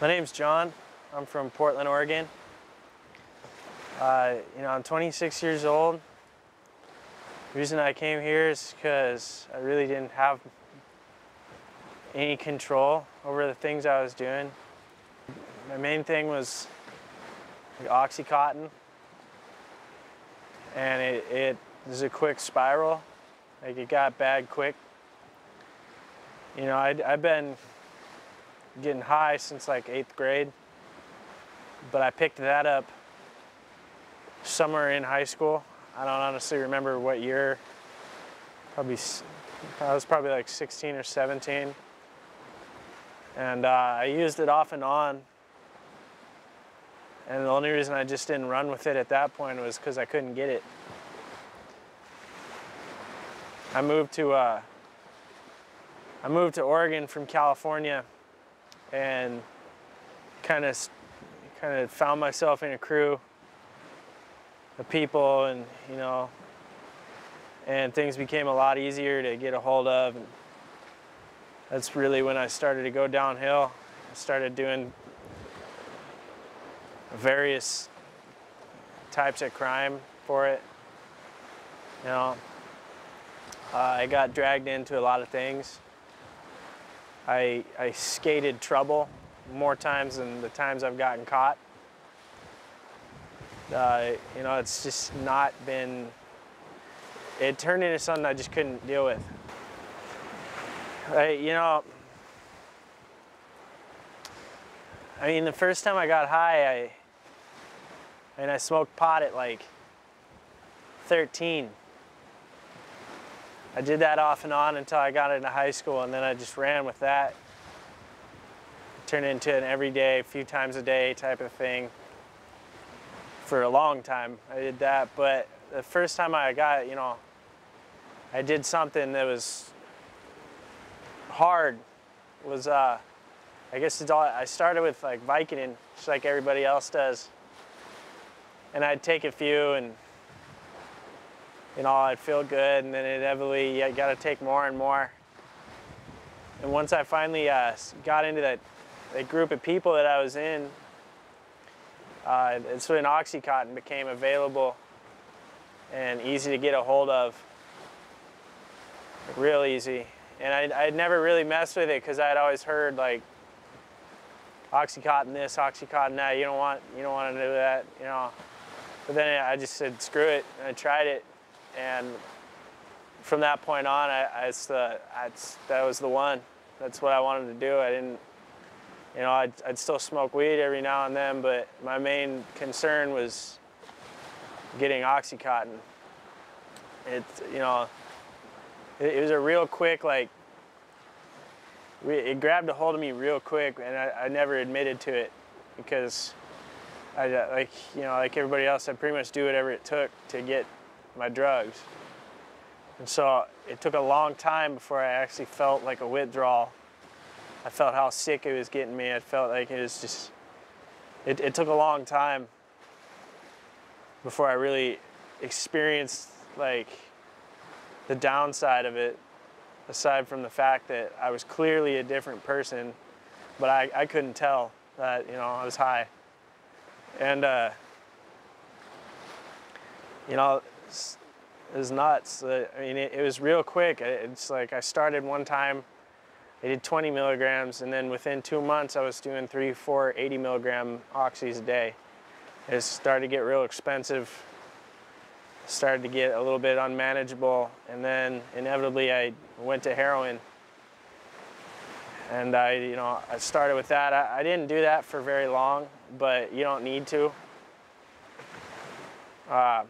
My name's John. I'm from Portland, Oregon. I'm 26 years old. The reason I came here is because I really didn't have any control over the things I was doing. My main thing was Oxycontin, and it was a quick spiral. Like, it got bad quick. You know, I've been getting high since like 8th grade, but I picked that up somewhere in high school. I don't honestly remember what year. I was probably like 16 or 17. And I used it off and on. And the only reason I just didn't run with it at that point was because I couldn't get it. I moved to Oregon from California, and kind of found myself in a crew of people, and and things became a lot easier to get a hold of. And that's really when I started to go downhill. I started doing various types of crime for it. I got dragged into a lot of things. I skated trouble more times than the times I've gotten caught. It's just not been, it turned into something I just couldn't deal with. The first time I got high, I smoked pot at like 13. I did that off and on until I got into high school, and then I just ran with that. It turned into an everyday, few times a day type of thing. For a long time, I did that. But the first time I got, I did something that was hard. Was I started with like Vicodin, just like everybody else does. And I'd take a few, and I'd feel good, and then inevitably you got to take more and more. And once I finally got into that group of people that I was in, it's when Oxycontin became available and easy to get a hold of, real easy. And I'd never really messed with it because I'd always heard like Oxycontin this, Oxycontin that. You don't want to do that, But then I just said screw it, and I tried it. And from that point on, that was the one. That's what I wanted to do. I didn't, I'd still smoke weed every now and then, but my main concern was getting Oxycontin. It was a real quick, it grabbed a hold of me real quick, and I never admitted to it because like everybody else, I'd pretty much do whatever it took to get my drugs. And so it took a long time before I actually felt like a withdrawal. I felt how sick it was getting me. I felt like it was just, it took a long time before I really experienced like the downside of it, aside from the fact that I was clearly a different person, but I couldn't tell that, I was high. And it was nuts. It was real quick. It's like I started one time, I did 20 milligrams, and then within 2 months I was doing 3, 4, 80 milligram oxys a day. It started to get real expensive, started to get a little bit unmanageable, and then inevitably I went to heroin. And I started with that. I didn't do that for very long, but you don't need to. That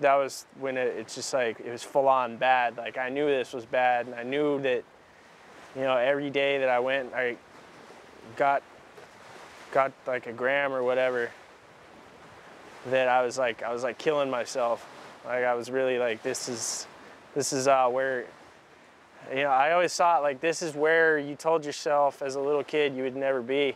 was when it's just like, it was full on bad. Like, I knew this was bad, and I knew that, every day that I went, I got like a gram or whatever, that I was like killing myself. Like, I was really like, this is where, I always thought like, this is where you told yourself as a little kid you would never be.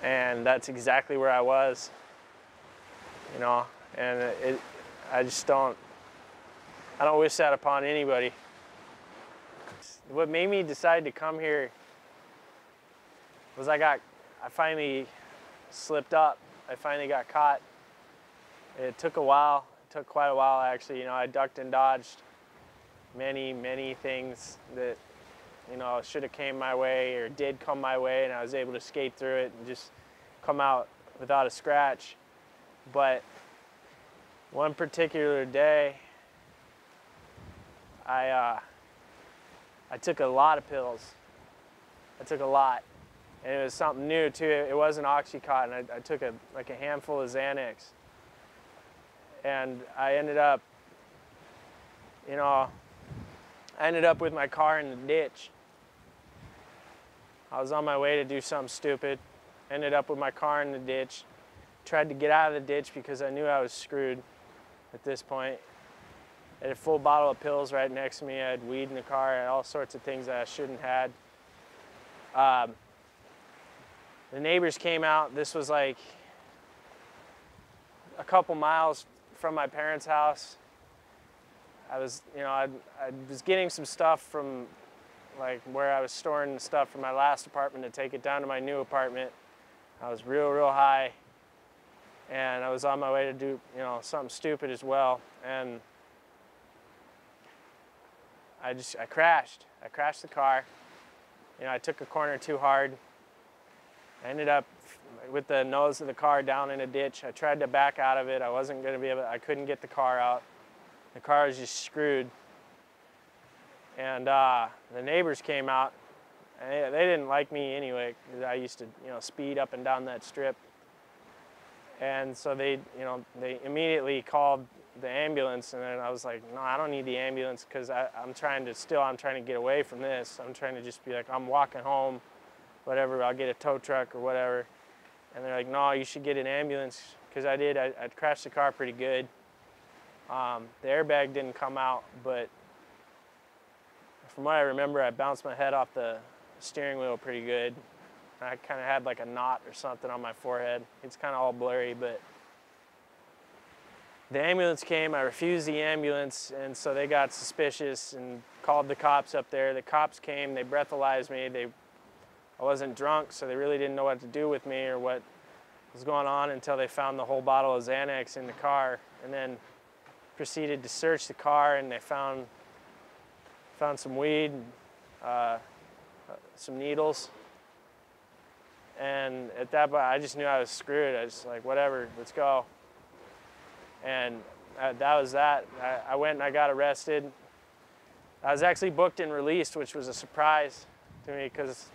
And that's exactly where I was, and I don't wish that upon anybody. What made me decide to come here was I finally slipped up. I finally got caught. It took a while. It took quite a while, actually. You know, I ducked and dodged many things that, you know, should have came my way or did come my way, and I was able to skate through it and just come out without a scratch. But one particular day, I took a lot of pills. I took a lot, and it was something new too. It wasn't Oxycontin. I took like a handful of Xanax, and I ended up, you know, with my car in the ditch. I was on my way to do something stupid, ended up with my car in the ditch, tried to get out of the ditch because I knew I was screwed at this point. I had a full bottle of pills right next to me. I had weed in the car. I had all sorts of things that I shouldn't have had. The neighbors came out. This was like a couple miles from my parents' house. I was, you know, I was getting some stuff from like where I was storing the stuff from my last apartment to take it down to my new apartment. I was real high, and I was on my way to do, you know, something stupid as well. And I crashed. I crashed the car. You know, I took a corner too hard. I ended up with the nose of the car down in a ditch. I tried to back out of it. I wasn't going to be able, I couldn't get the car out. The car was just screwed. And the neighbors came out. And they didn't like me anyway, because I used to, you know, speed up and down that strip. And so they, you know, they immediately called the ambulance, and then I was like, no, I don't need the ambulance, because I'm trying to get away from this. I'm trying to just be like, I'm walking home, whatever, I'll get a tow truck or whatever. And they're like, no, you should get an ambulance, because I did. I crashed the car pretty good. The airbag didn't come out, but from what I remember, I bounced my head off the steering wheel pretty good. I kind of had like a knot or something on my forehead. It's kind of all blurry, but the ambulance came. I refused the ambulance, and so they got suspicious and called the cops up there. The cops came, they breathalyzed me. I wasn't drunk, so they really didn't know what to do with me or what was going on until they found the whole bottle of Xanax in the car, and then proceeded to search the car, and they found some weed, some needles. And at that point, I just knew I was screwed. I was like, whatever, let's go. And that was that. I went and I got arrested. I was actually booked and released, which was a surprise to me, because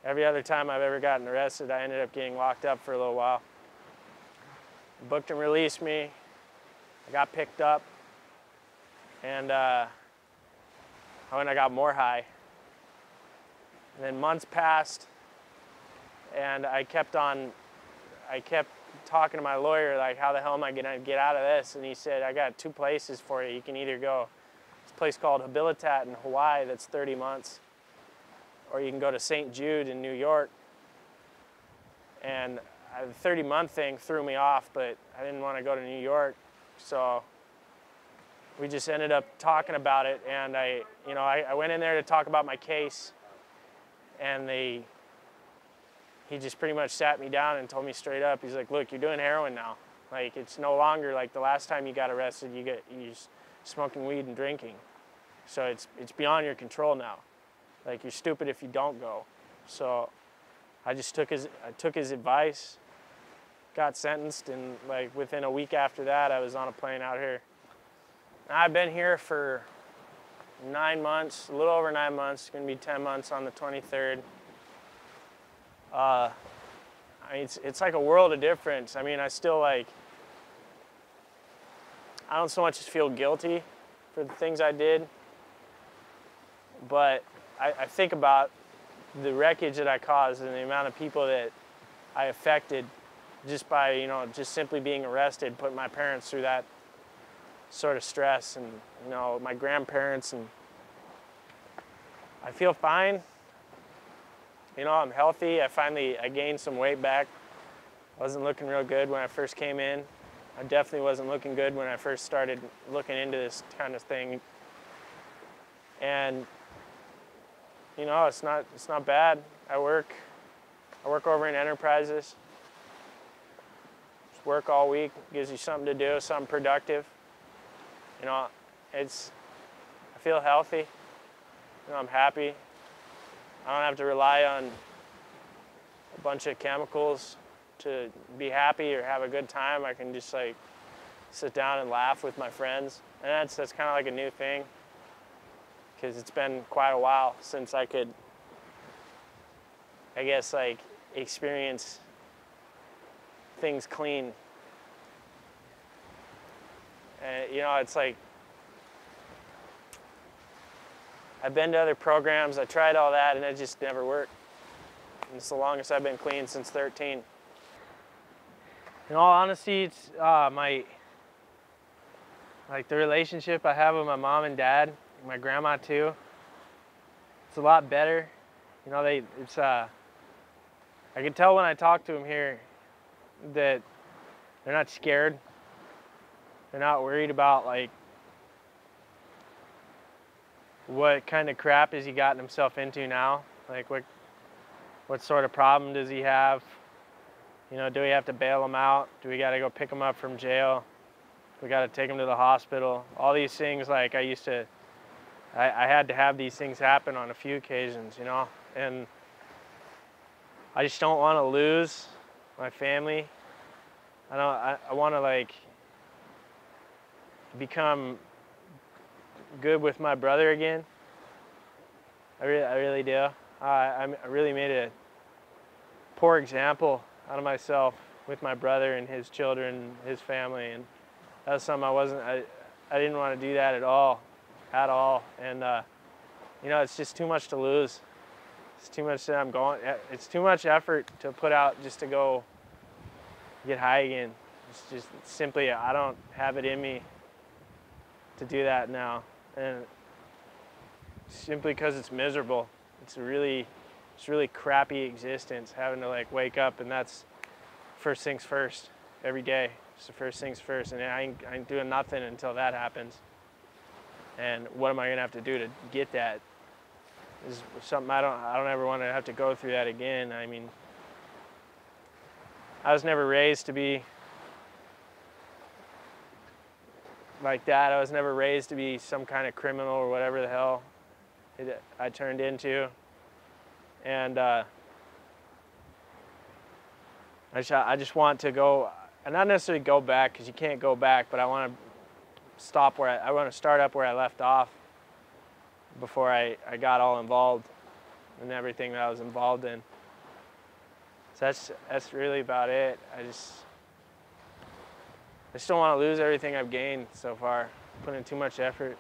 every other time I've ever gotten arrested, I ended up getting locked up for a little while. Booked and released me. I got picked up, and I went and I got more high. And then months passed, and I kept talking to my lawyer, like, how the hell am I gonna get out of this? And he said, I got 2 places for you. You can either go this place called Habilitat in Hawaii that's 30 months, or you can go to St. Jude in New York. And the 30-month thing threw me off, but I didn't want to go to New York, so we just ended up talking about it. And I went in there to talk about my case, and he just pretty much sat me down and told me straight up, he's like, look, you're doing heroin now. Like, it's no longer like the last time you got arrested, you're smoking weed and drinking. So it's beyond your control now. Like, you're stupid if you don't go. So I just took his advice, got sentenced, and like within a week after that, I was on a plane out here. Now, I've been here for 9 months, a little over 9 months. It's gonna be 10 months on the 23rd. I mean, it's like a world of difference. I mean, I still I don't so much as feel guilty for the things I did, but I think about the wreckage that I caused and the amount of people that I affected just by, you know, just simply being arrested, putting my parents through that sort of stress, and, you know, my grandparents, and I feel fine. You know, I'm healthy. I gained some weight back. Wasn't looking real good when I first came in. I definitely wasn't looking good when I first started looking into this kind of thing. And, you know, it's not bad. I work I work over in Enterprises. Just work all week, gives you something to do, something productive. You know, I feel healthy. You know, I'm happy. I don't have to rely on a bunch of chemicals to be happy or have a good time. I can just like sit down and laugh with my friends. And that's kind of like a new thing, because it's been quite a while since I could, I guess, like experience things clean. And you know, it's like, I've been to other programs, I tried all that, and it just never worked. And it's the longest I've been clean since 13. In all honesty, it's like the relationship I have with my mom and dad, my grandma too. It's a lot better. You know, I can tell when I talk to them here that they're not scared. They're not worried about like what kind of crap has he gotten himself into now? Like what sort of problem does he have? You know, do we have to bail him out? Do we got to go pick him up from jail? We got to take him to the hospital. All these things, like I had to have these things happen on a few occasions, you know? And I just don't want to lose my family. I want to like become good with my brother again. I really do. I really made a poor example out of myself with my brother and his children, his family, and that was something I didn't want to do that at all. And you know, it's just too much to lose. It's too much that it's too much effort to put out just to go get high again. It's just simply, I don't have it in me to do that now. And simply because it's miserable. It's a really crappy existence, having to like wake up and that's first things first every day. It's the first things first, and I ain't doing nothing until that happens. And what am I gonna have to do to get that? Is something I don't ever want to have to go through that again. I mean, I was never raised to be like that. I was never raised to be some kind of criminal or whatever the hell I turned into. And I just want to go, and not necessarily go back, because you can't go back, but I want to I want to start up where I left off before I got all involved in everything that I was involved in. So that's really about it. I just don't want to lose everything I've gained so far. Put in too much effort.